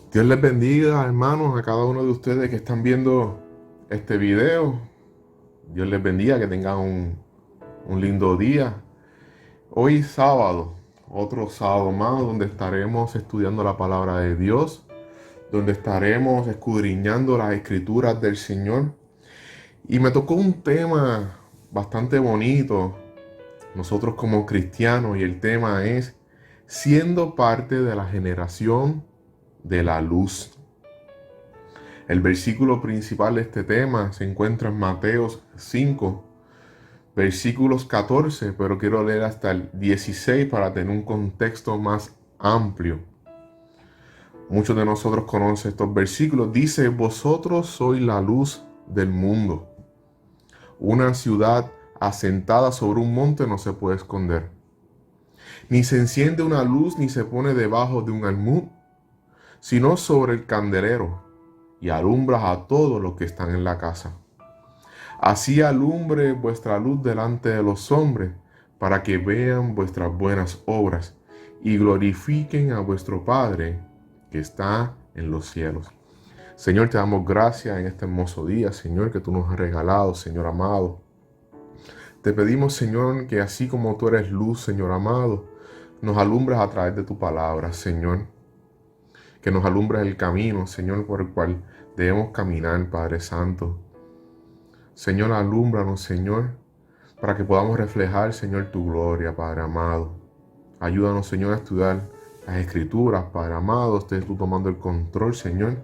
Dios les bendiga, hermanos, a cada uno de ustedes que están viendo este video. Dios les bendiga, que tengan un lindo día. Hoy sábado, otro sábado más, donde estaremos estudiando la palabra de Dios, donde estaremos escudriñando las escrituras del Señor. Y me tocó un tema bastante bonito, nosotros como cristianos, y el tema es siendo parte de la generación de la luz. El versículo principal de este tema se encuentra en Mateos 5, versículos 14, pero quiero leer hasta el 16 para tener un contexto más amplio. Muchos de nosotros conocen estos versículos. Dice: vosotros sois la luz del mundo. Una ciudad asentada sobre un monte no se puede esconder. Ni se enciende una luz ni se pone debajo de un almud, sino sobre el candelero, y alumbra a todos los que están en la casa. Así alumbre vuestra luz delante de los hombres, para que vean vuestras buenas obras y glorifiquen a vuestro Padre que está en los cielos. Señor, te damos gracias en este hermoso día, Señor, que tú nos has regalado, Señor amado. Te pedimos, Señor, que así como tú eres luz, Señor amado, nos alumbres a través de tu palabra, Señor. Que nos alumbres el camino, Señor, por el cual debemos caminar, Padre Santo. Señor, alúmbranos, Señor, para que podamos reflejar, Señor, tu gloria, Padre amado. Ayúdanos, Señor, a estudiar las Escrituras, Padre amado. Estés tú tomando el control, Señor,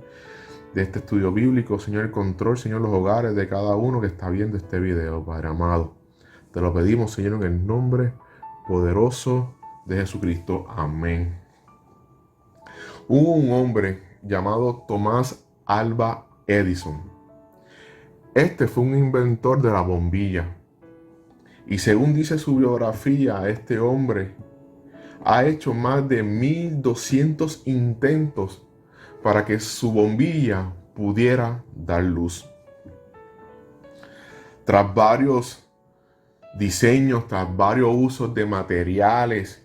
de este estudio bíblico, Señor, el control, Señor, los hogares de cada uno que está viendo este video, Padre amado. Te lo pedimos, Señor, en el nombre poderoso de Jesucristo. Amén. Hubo un hombre llamado Tomás Alva Edison. Este fue un inventor de la bombilla. Y según dice su biografía, este hombre ha hecho más de 1200 intentos para que su bombilla pudiera dar luz. Tras varios diseños, tras varios usos de materiales,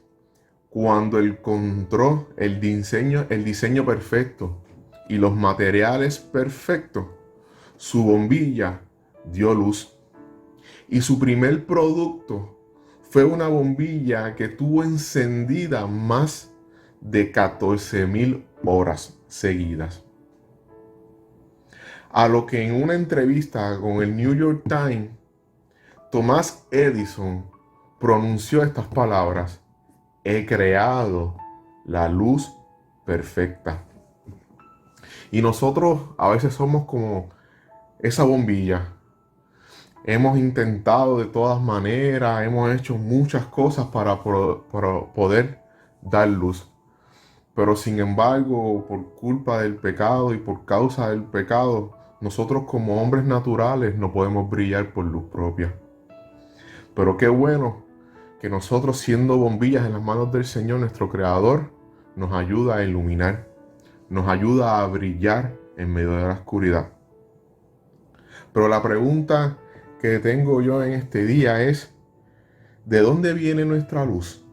cuando encontró el diseño perfecto y los materiales perfectos, su bombilla dio luz. Y su primer producto fue una bombilla que tuvo encendida más de 14,000 horas seguidas. A lo que en una entrevista con el New York Times, Thomas Edison pronunció estas palabras: he creado la luz perfecta. Y nosotros a veces somos como esa bombilla. Hemos intentado de todas maneras, hemos hecho muchas cosas para poder dar luz. Pero sin embargo, por culpa del pecado y por causa del pecado, nosotros como hombres naturales no podemos brillar por luz propia. Pero qué bueno que nosotros, siendo bombillas en las manos del Señor, nuestro Creador, nos ayuda a iluminar, nos ayuda a brillar en medio de la oscuridad. Pero la pregunta que tengo yo en este día es: ¿de dónde viene nuestra luz?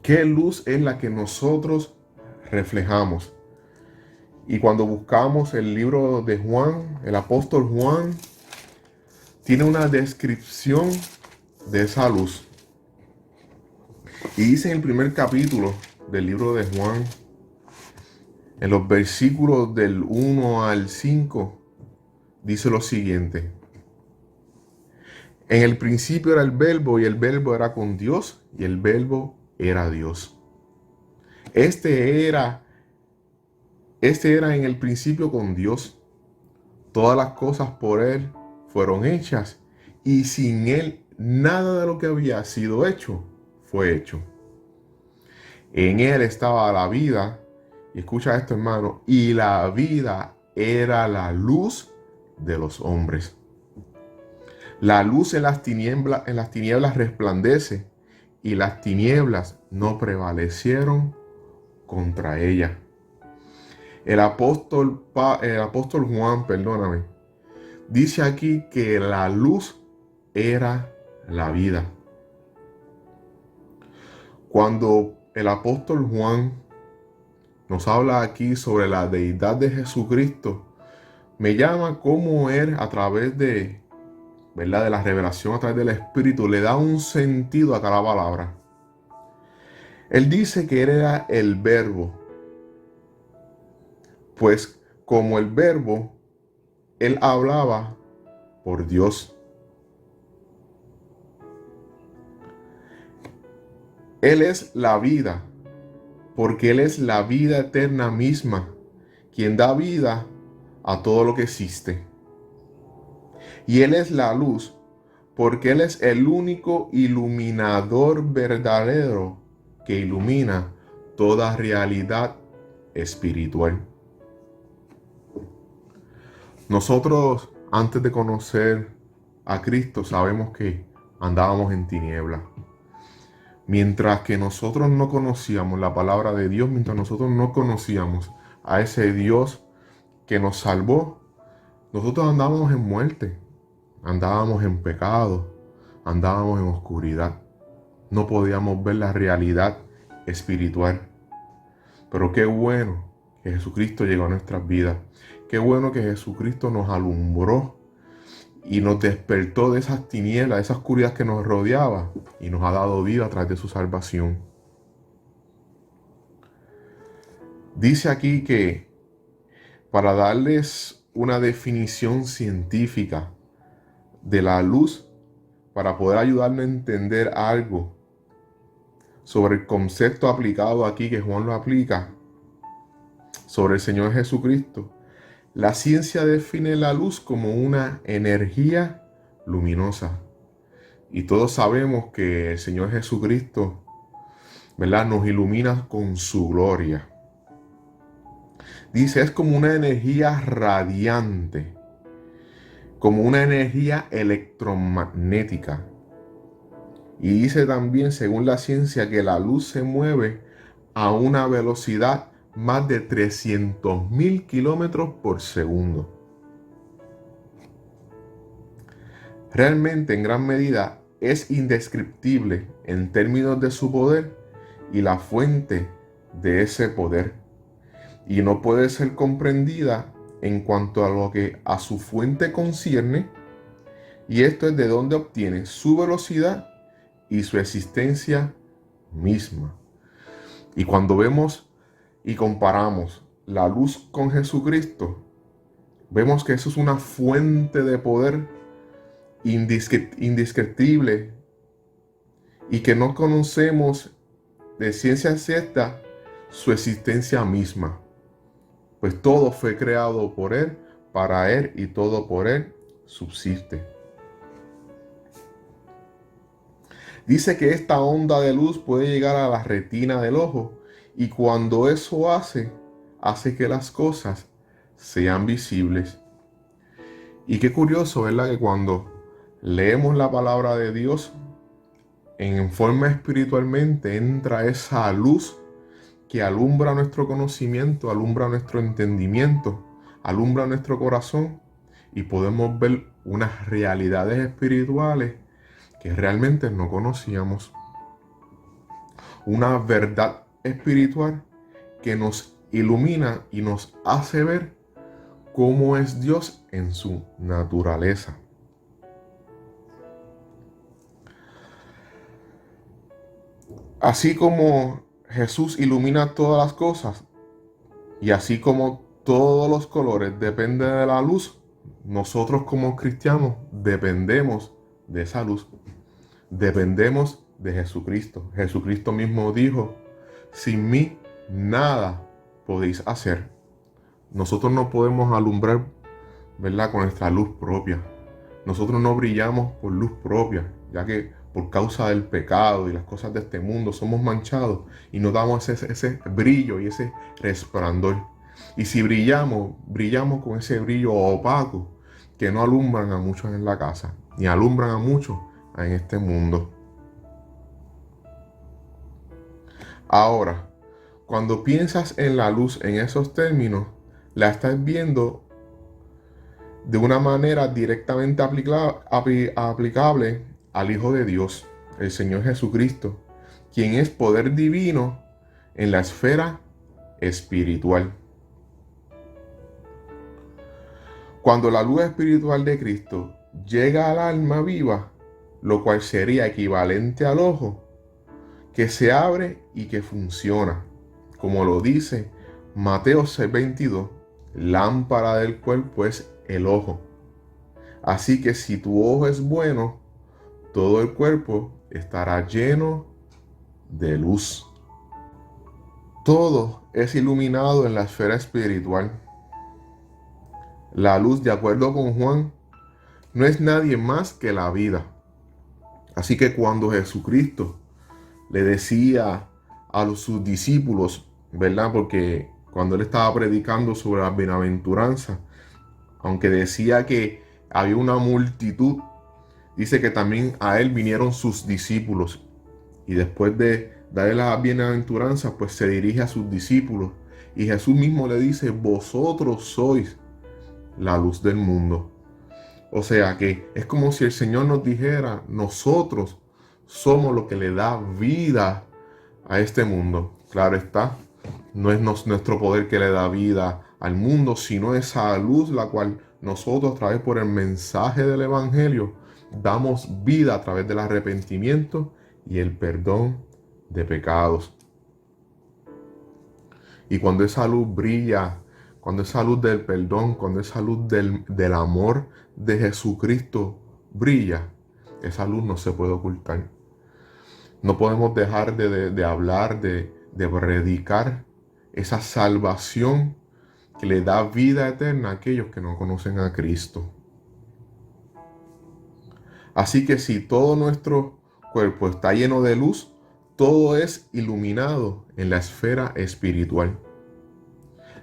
¿Qué luz es la que nosotros reflejamos? Y cuando buscamos el libro de Juan, el apóstol Juan tiene una descripción de esa luz. Y dice en el primer capítulo del libro de Juan, en los versículos del 1 al 5, dice lo siguiente: en el principio era el verbo, y el verbo era con Dios, y el verbo era Dios. Este era en el principio con Dios. Todas las cosas por Él fueron hechas, y sin Él nada de lo que había sido hecho fue hecho. En Él estaba la vida, y escucha esto, hermano, y la vida era la luz de los hombres. La luz en las tinieblas resplandece, y las tinieblas no prevalecieron contra ella. El apóstol Juan, dice aquí que la luz era la vida. Cuando el apóstol Juan nos habla aquí sobre la deidad de Jesucristo, me llama cómo Él a través de, ¿verdad?, de la revelación, a través del Espíritu, le da un sentido a cada palabra. Él dice que Él era el Verbo, pues como el Verbo, Él hablaba por Dios. Él es la vida, porque Él es la vida eterna misma, quien da vida a todo lo que existe. Y Él es la luz, porque Él es el único iluminador verdadero que ilumina toda realidad espiritual. Nosotros, antes de conocer a Cristo, sabemos que andábamos en tinieblas. Mientras que nosotros no conocíamos la palabra de Dios, mientras nosotros no conocíamos a ese Dios que nos salvó, nosotros andábamos en muerte, andábamos en pecado, andábamos en oscuridad. No podíamos ver la realidad espiritual. Pero qué bueno que Jesucristo llegó a nuestras vidas. Qué bueno que Jesucristo nos alumbró y nos despertó de esas tinieblas, de esa oscuridad que nos rodeaba, y nos ha dado vida a través de su salvación. Dice aquí que para darles una definición científica de la luz, para poder ayudarnos a entender algo sobre el concepto aplicado aquí, que Juan lo aplica, sobre el Señor Jesucristo, la ciencia define la luz como una energía luminosa. Y todos sabemos que el Señor Jesucristo, ¿verdad?, nos ilumina con su gloria. Dice, es como una energía radiante, como una energía electromagnética. Y dice también, según la ciencia, que la luz se mueve a una velocidad más de 300.000 kilómetros por segundo. Realmente, en gran medida, es indescriptible en términos de su poder y la fuente de ese poder. Y no puede ser comprendida en cuanto a lo que a su fuente concierne, y esto es de donde obtiene su velocidad y su existencia misma. Y cuando vemos y comparamos la luz con Jesucristo, vemos que eso es una fuente de poder indescriptible y que no conocemos de ciencia cierta su existencia misma, pues todo fue creado por Él, para Él, y todo por Él subsiste. Dice que esta onda de luz puede llegar a la retina del ojo, y cuando eso hace que las cosas sean visibles. Y qué curioso, ¿verdad?, que cuando leemos la palabra de Dios en forma espiritualmente, entra esa luz que alumbra nuestro conocimiento, alumbra nuestro entendimiento, alumbra nuestro corazón, y podemos ver unas realidades espirituales que realmente no conocíamos. Una verdad espiritual que nos ilumina y nos hace ver cómo es Dios en su naturaleza. Así como Jesús ilumina todas las cosas, y así como todos los colores dependen de la luz, nosotros como cristianos dependemos de esa luz. Dependemos de Jesucristo. Jesucristo mismo dijo, sin mí nada podéis hacer. Nosotros no podemos alumbrar, ¿verdad?, con nuestra luz propia. Nosotros no brillamos por luz propia, ya que por causa del pecado y las cosas de este mundo somos manchados y no damos ese brillo y ese resplandor. Y si brillamos con ese brillo opaco que no alumbran a muchos en la casa, ni alumbran a muchos en este mundo. Ahora, cuando piensas en la luz en esos términos, la estás viendo de una manera directamente aplicable al Hijo de Dios, el Señor Jesucristo, quien es poder divino en la esfera espiritual. Cuando la luz espiritual de Cristo llega al alma viva, lo cual sería equivalente al ojo, que se abre y que funciona, como lo dice Mateo 6:22, lámpara del cuerpo es el ojo. Así que si tu ojo es bueno, todo el cuerpo estará lleno de luz. Todo es iluminado en la esfera espiritual. La luz, de acuerdo con Juan, no es nadie más que la vida. Así que cuando Jesucristo le decía a sus discípulos, ¿verdad? Porque cuando él estaba predicando sobre la bienaventuranza, aunque decía que había una multitud, dice que también a él vinieron sus discípulos. Y después de darle la bienaventuranza, pues se dirige a sus discípulos. Y Jesús mismo le dice, vosotros sois la luz del mundo. O sea que es como si el Señor nos dijera, nosotros somos lo que le da vida a este mundo. Claro está, no es nuestro poder que le da vida al mundo, sino esa luz la cual nosotros a través por el mensaje del Evangelio damos vida a través del arrepentimiento y el perdón de pecados. Y cuando esa luz brilla, cuando esa luz del perdón, cuando esa luz del amor de Jesucristo brilla, esa luz no se puede ocultar. No podemos dejar de hablar, de predicar esa salvación que le da vida eterna a aquellos que no conocen a Cristo. Así que si todo nuestro cuerpo está lleno de luz, todo es iluminado en la esfera espiritual.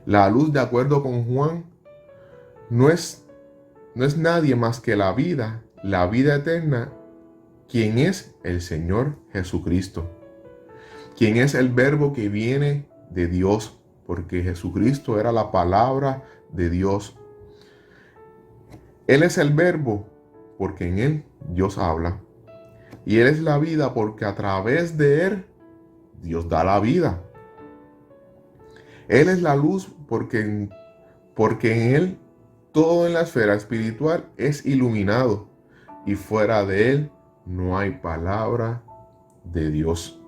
La luz, de acuerdo con Juan, no es nadie más que la vida eterna, quien es el Señor Jesucristo, quien es el verbo que viene de Dios, porque Jesucristo era la palabra de Dios. Él es el verbo porque en él Dios habla. Y Él es la vida porque a través de Él Dios da la vida. Él es la luz porque en Él todo en la esfera espiritual es iluminado. Y fuera de Él no hay palabra de Dios.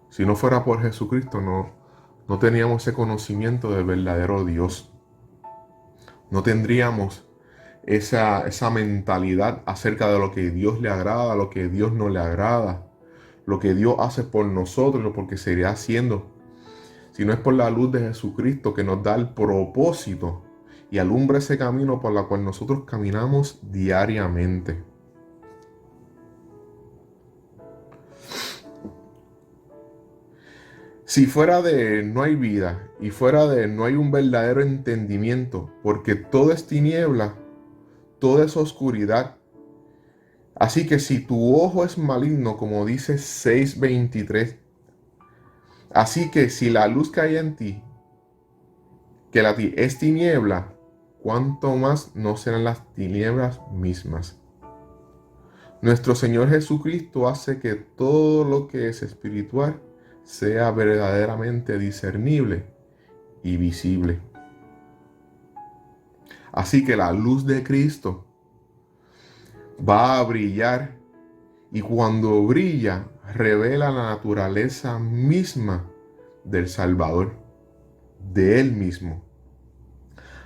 Si no fuera por Jesucristo, no teníamos ese conocimiento del verdadero Dios. No tendríamos esa mentalidad acerca de lo que Dios le agrada, lo que Dios no le agrada, lo que Dios hace por nosotros, lo que seguirá haciendo. Si no es por la luz de Jesucristo que nos da el propósito y alumbra ese camino por el cual nosotros caminamos diariamente. Si fuera de Él no hay vida y fuera de Él no hay un verdadero entendimiento, porque todo es tiniebla, toda es oscuridad. Así que si tu ojo es maligno, como dice 6:23, así que si la luz que hay en ti, que la ti es tiniebla, cuánto más no serán las tinieblas mismas. Nuestro Señor Jesucristo hace que todo lo que es espiritual sea verdaderamente discernible y visible. Así que la luz de Cristo va a brillar y cuando brilla revela la naturaleza misma del Salvador, de Él mismo.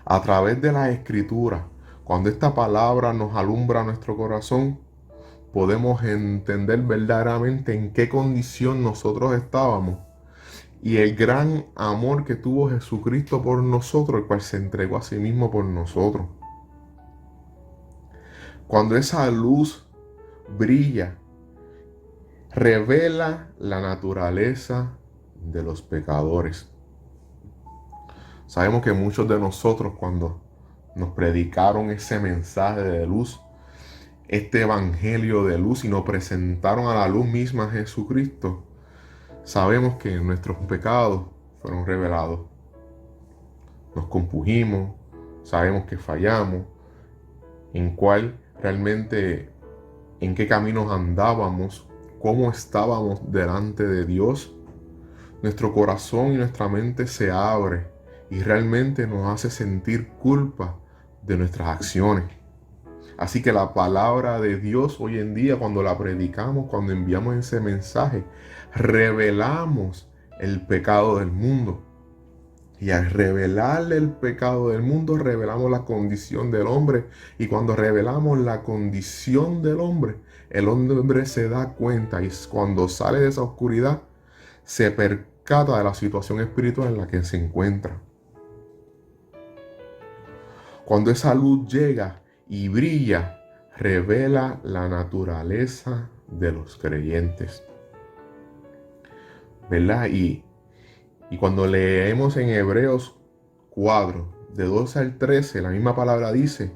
A través de la Escritura, cuando esta palabra nos alumbra nuestro corazón, podemos entender verdaderamente en qué condición nosotros estábamos y el gran amor que tuvo Jesucristo por nosotros, el cual se entregó a sí mismo por nosotros. Cuando esa luz brilla, revela la naturaleza de los pecadores. Sabemos que muchos de nosotros, cuando nos predicaron ese mensaje de luz, este evangelio de luz, y nos presentaron a la luz misma a Jesucristo, sabemos que nuestros pecados fueron revelados. Nos compujimos, sabemos que fallamos, en qué caminos andábamos, cómo estábamos delante de Dios. nuestro corazón y nuestra mente se abre y realmente nos hace sentir culpa de nuestras acciones. Así que la palabra de Dios hoy en día, cuando la predicamos, cuando enviamos ese mensaje, revelamos el pecado del mundo. Y al revelarle el pecado del mundo, revelamos la condición del hombre. Y cuando revelamos la condición del hombre, el hombre se da cuenta y cuando sale de esa oscuridad, se percata de la situación espiritual en la que se encuentra. Cuando esa luz llega y brilla, revela la naturaleza de los creyentes. ¿Verdad? Y cuando leemos en Hebreos 4, de 12 al 13, la misma palabra dice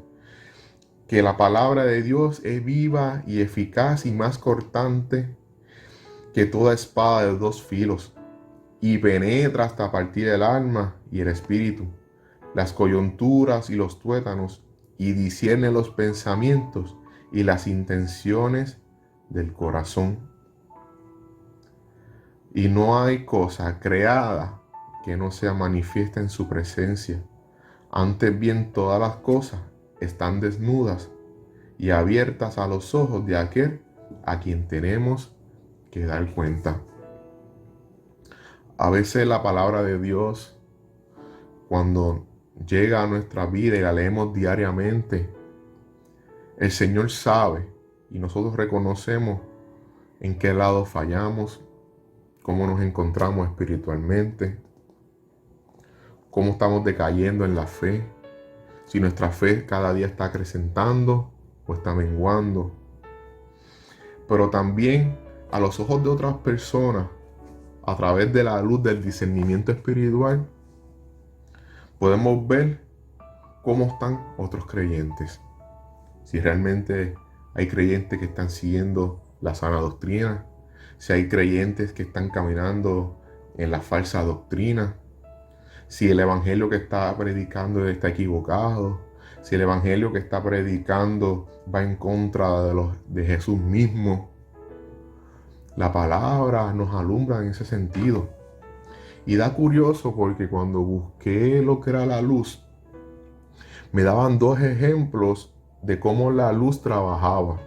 que la palabra de Dios es viva y eficaz y más cortante que toda espada de dos filos, y penetra hasta partir el alma y el espíritu, las coyunturas y los tuétanos, y discierne los pensamientos y las intenciones del corazón. Y no hay cosa creada que no sea manifiesta en su presencia. Antes bien, todas las cosas están desnudas y abiertas a los ojos de aquel a quien tenemos que dar cuenta. A veces la palabra de Dios, cuando llega a nuestra vida y la leemos diariamente, el Señor sabe y nosotros reconocemos en qué lado fallamos, cómo nos encontramos espiritualmente, cómo estamos decayendo en la fe, si nuestra fe cada día está acrecentando o está menguando. Pero también a los ojos de otras personas, a través de la luz del discernimiento espiritual, podemos ver cómo están otros creyentes. Si realmente hay creyentes que están siguiendo la sana doctrina, si hay creyentes que están caminando en la falsa doctrina, si el evangelio que está predicando está equivocado, si el evangelio que está predicando va en contra de Jesús mismo. La palabra nos alumbra en ese sentido. Y da curioso porque cuando busqué lo que era la luz, me daban dos ejemplos de cómo la luz trabajaba.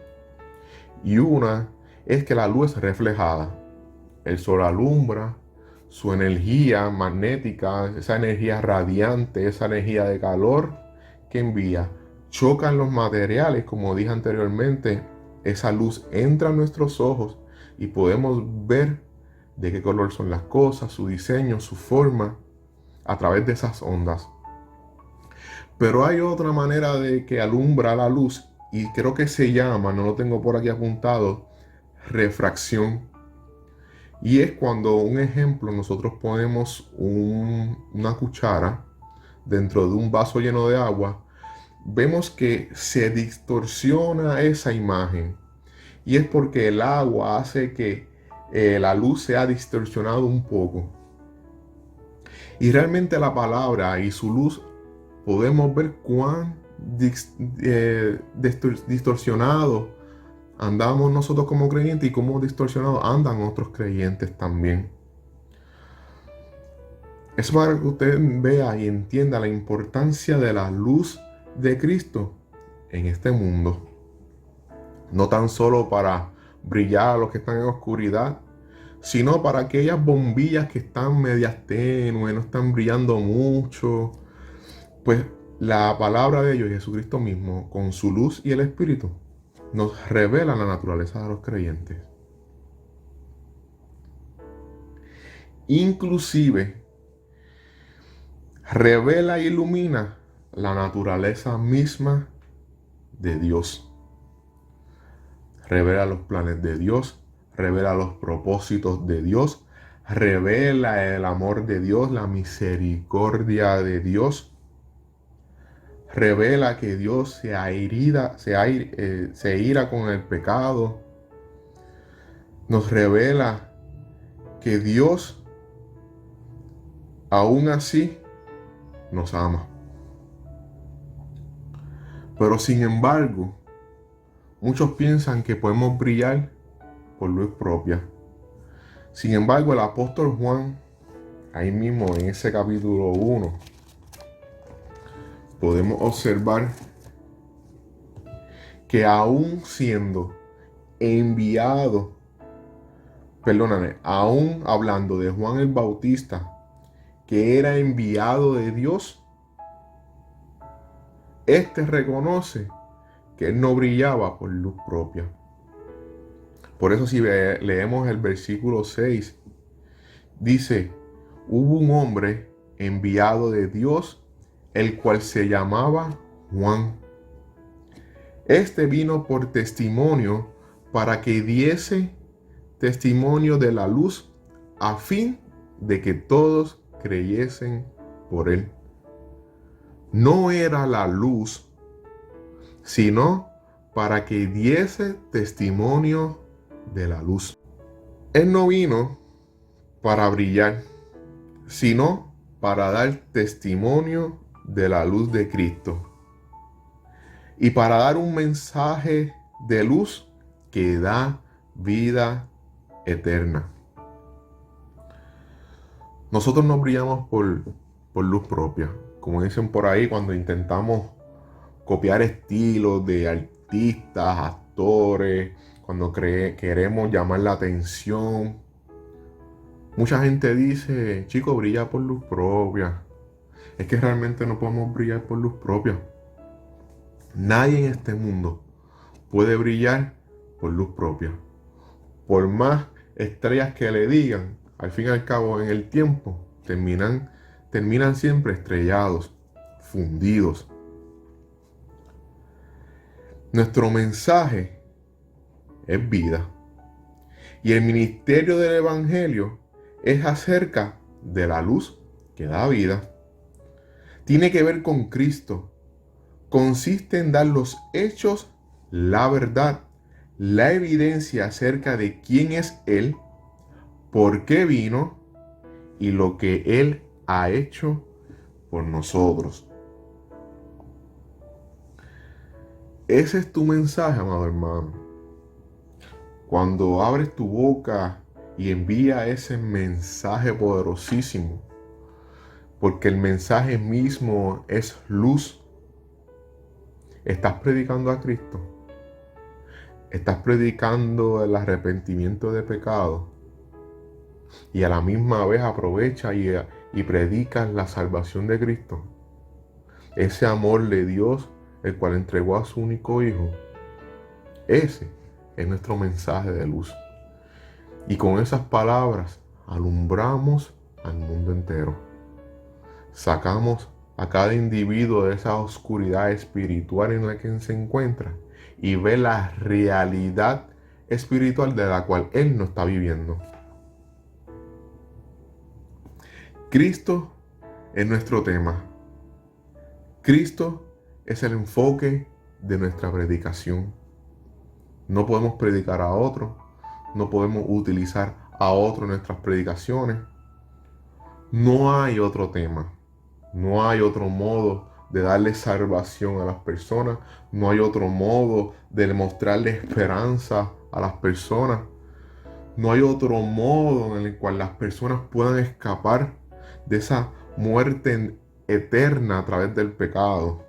Y una es que la luz es reflejada. El sol alumbra, su energía magnética, esa energía radiante, esa energía de calor que envía, chocan los materiales, como dije anteriormente, esa luz entra a nuestros ojos y podemos ver de qué color son las cosas, su diseño, su forma, a través de esas ondas. Pero hay otra manera de que alumbra la luz y creo que se llama, no lo tengo por aquí apuntado, refracción. Y es cuando, un ejemplo, nosotros ponemos una cuchara dentro de un vaso lleno de agua, vemos que se distorsiona esa imagen. Y es porque el agua hace que la luz sea distorsionado un poco. Y realmente la palabra y su luz podemos ver cuán distorsionado andamos nosotros como creyentes y cómo distorsionados andan otros creyentes también. Es para que usted vea y entienda la importancia de la luz de Cristo en este mundo. No tan solo para brillar a los que están en oscuridad, sino para aquellas bombillas que están medias tenues, no están brillando mucho. Pues la palabra de Dios, Jesucristo mismo, con su luz y el Espíritu, nos revela la naturaleza de los creyentes. Inclusive, revela e ilumina la naturaleza misma de Dios. Revela los planes de Dios, revela los propósitos de Dios, revela el amor de Dios, la misericordia de Dios. Revela que Dios se ira con el pecado. Nos revela que Dios, aún así, nos ama. Pero sin embargo, muchos piensan que podemos brillar por luz propia. Sin embargo, el apóstol Juan ahí mismo en ese capítulo 1, podemos observar que aún siendo enviado, perdóname, aún hablando de Juan el Bautista, que era enviado de Dios, este reconoce que él no brillaba por luz propia. Por eso si leemos el versículo 6, dice, hubo un hombre enviado de Dios, el cual se llamaba Juan. Este vino por testimonio para que diese testimonio de la luz, a fin de que todos creyesen por él. No era la luz, sino para que diese testimonio de la luz. Él no vino para brillar, sino para dar testimonio de la luz de Cristo y para dar un mensaje de luz que da vida eterna. Nosotros no brillamos por luz propia, como dicen por ahí cuando intentamos copiar estilos de artistas, actores, cuando queremos llamar la atención. Mucha gente dice, chico, brilla por luz propia. Es que realmente no podemos brillar por luz propia. Nadie en este mundo puede brillar por luz propia. Por más estrellas que le digan, al fin y al cabo en el tiempo terminan siempre estrellados, fundidos. Nuestro mensaje es vida. Y el ministerio del Evangelio es acerca de la luz que da vida. Tiene que ver con Cristo. Consiste en dar los hechos, la verdad, la evidencia acerca de quién es Él, por qué vino y lo que Él ha hecho por nosotros. Ese es tu mensaje, amado hermano. Cuando abres tu boca y envía ese mensaje poderosísimo, porque el mensaje mismo es luz, estás predicando a Cristo. Estás predicando el arrepentimiento de pecado y a la misma vez aprovecha y predicas la salvación de Cristo. Ese amor de Dios, el cual entregó a su único Hijo. Ese es nuestro mensaje de luz. Y con esas palabras alumbramos al mundo entero. Sacamos a cada individuo de esa oscuridad espiritual en la que se encuentra y ve la realidad espiritual de la cual él no está viviendo. Cristo es nuestro tema. Cristo es el enfoque de nuestra predicación. No podemos predicar a otro, no podemos utilizar a otro en nuestras predicaciones. No hay otro tema, no hay otro modo de darle salvación a las personas, no hay otro modo de mostrarle esperanza a las personas, no hay otro modo en el cual las personas puedan escapar de esa muerte eterna a través del pecado.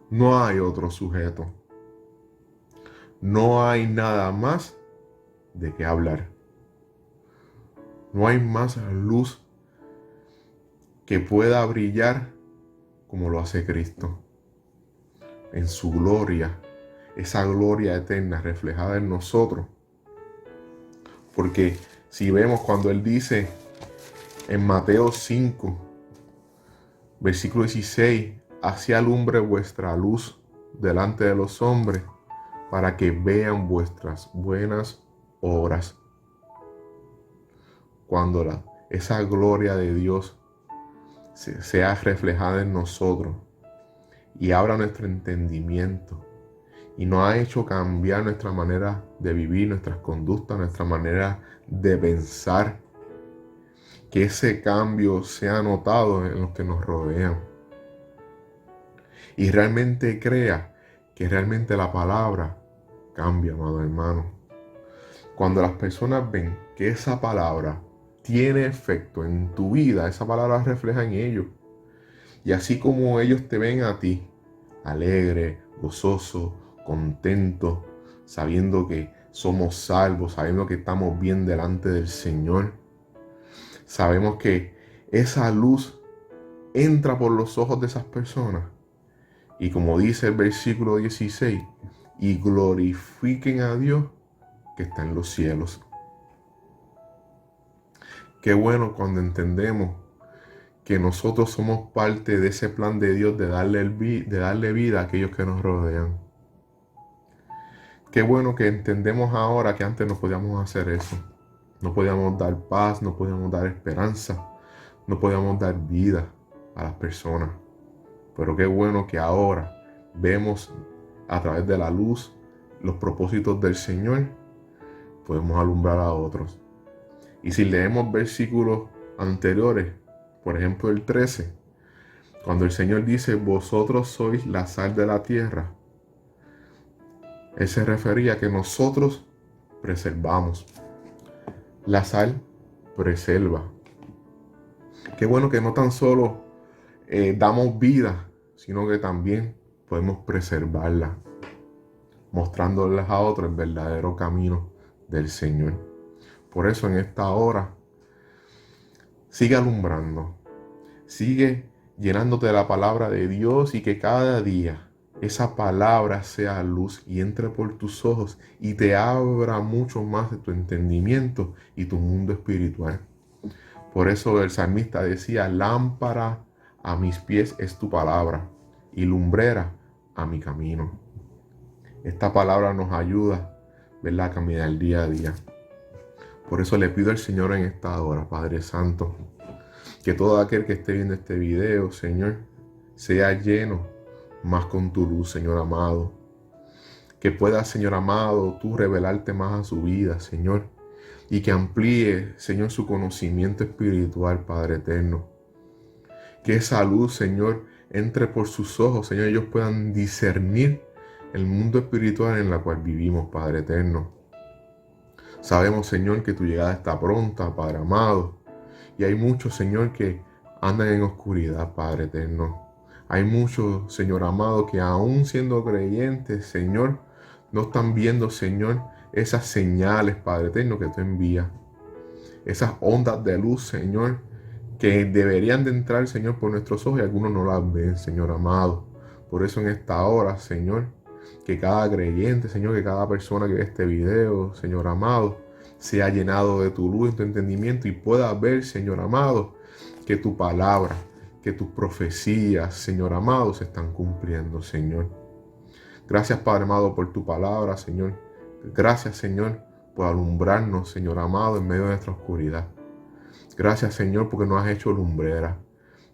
No hay otro sujeto. No hay nada más de qué hablar. No hay más luz que pueda brillar como lo hace Cristo. En su gloria, esa gloria eterna reflejada en nosotros. Porque si vemos cuando Él dice en Mateo 5, versículo 16, así alumbre vuestra luz delante de los hombres, para que vean vuestras buenas obras. Cuando esa gloria de Dios sea reflejada en nosotros y abra nuestro entendimiento y nos ha hecho cambiar nuestra manera de vivir, nuestras conductas, nuestra manera de pensar, que ese cambio sea notado en los que nos rodean y realmente crea que realmente la palabra cambia, amado hermano. Cuando las personas ven que esa palabra tiene efecto en tu vida, esa palabra refleja en ellos. Y así como ellos te ven a ti, alegre, gozoso, contento, sabiendo que somos salvos, sabiendo que estamos bien delante del Señor, sabemos que esa luz entra por los ojos de esas personas. Y como dice el versículo 16, y glorifiquen a Dios que está en los cielos. Qué bueno cuando entendemos que nosotros somos parte de ese plan de Dios de darle vida a aquellos que nos rodean. Qué bueno que entendemos ahora que antes no podíamos hacer eso. No podíamos dar paz, no podíamos dar esperanza, no podíamos dar vida a las personas. Pero qué bueno que ahora vemos a través de la luz los propósitos del Señor, podemos alumbrar a otros. Y si leemos versículos anteriores, por ejemplo el 13, cuando el Señor dice, vosotros sois la sal de la tierra, Él se refería a que nosotros preservamos. La sal preserva. Qué bueno que no tan solo damos vida, sino que también podemos preservarla, mostrándoles a otros el verdadero camino del Señor. Por eso en esta hora, sigue alumbrando, sigue llenándote de la palabra de Dios y que cada día esa palabra sea luz y entre por tus ojos y te abra mucho más de tu entendimiento y tu mundo espiritual. Por eso el salmista decía, lámpara a mis pies es tu palabra y lumbrera a mi camino. Esta palabra nos ayuda, ¿verdad?, a caminar el día a día. Por eso le pido al Señor en esta hora, Padre Santo, que todo aquel que esté viendo este video, Señor, sea lleno más con tu luz, Señor amado. Que pueda, Señor amado, tú revelarte más a su vida, Señor. Y que amplíe, Señor, su conocimiento espiritual, Padre eterno. Que esa luz, Señor, entre por sus ojos, Señor, ellos puedan discernir el mundo espiritual en el cual vivimos, Padre eterno. Sabemos, Señor, que tu llegada está pronta, Padre amado. Y hay muchos, Señor, que andan en oscuridad, Padre eterno. Hay muchos, Señor amado, que aún siendo creyentes, Señor, no están viendo, Señor, esas señales, Padre eterno, que tú envías. Esas ondas de luz, Señor, que deberían de entrar, Señor, por nuestros ojos y algunos no las ven, Señor amado. Por eso en esta hora, Señor, que cada creyente, Señor, que cada persona que ve este video, Señor amado, sea llenado de tu luz, de tu entendimiento y pueda ver, Señor amado, que tu palabra, que tus profecías, Señor amado, se están cumpliendo, Señor. Gracias, Padre amado, por tu palabra, Señor. Gracias, Señor, por alumbrarnos, Señor amado, en medio de nuestra oscuridad. Gracias, Señor, porque nos has hecho lumbrera.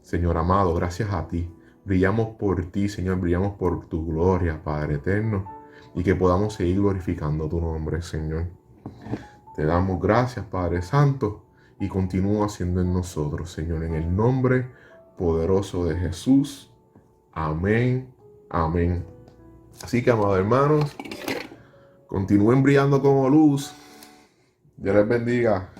Señor amado, gracias a ti. Brillamos por ti, Señor, brillamos por tu gloria, Padre eterno, y que podamos seguir glorificando tu nombre, Señor. Te damos gracias, Padre Santo, y continúa haciendo en nosotros, Señor, en el nombre poderoso de Jesús. Amén, amén. Así que, amados hermanos, continúen brillando como luz. Dios les bendiga.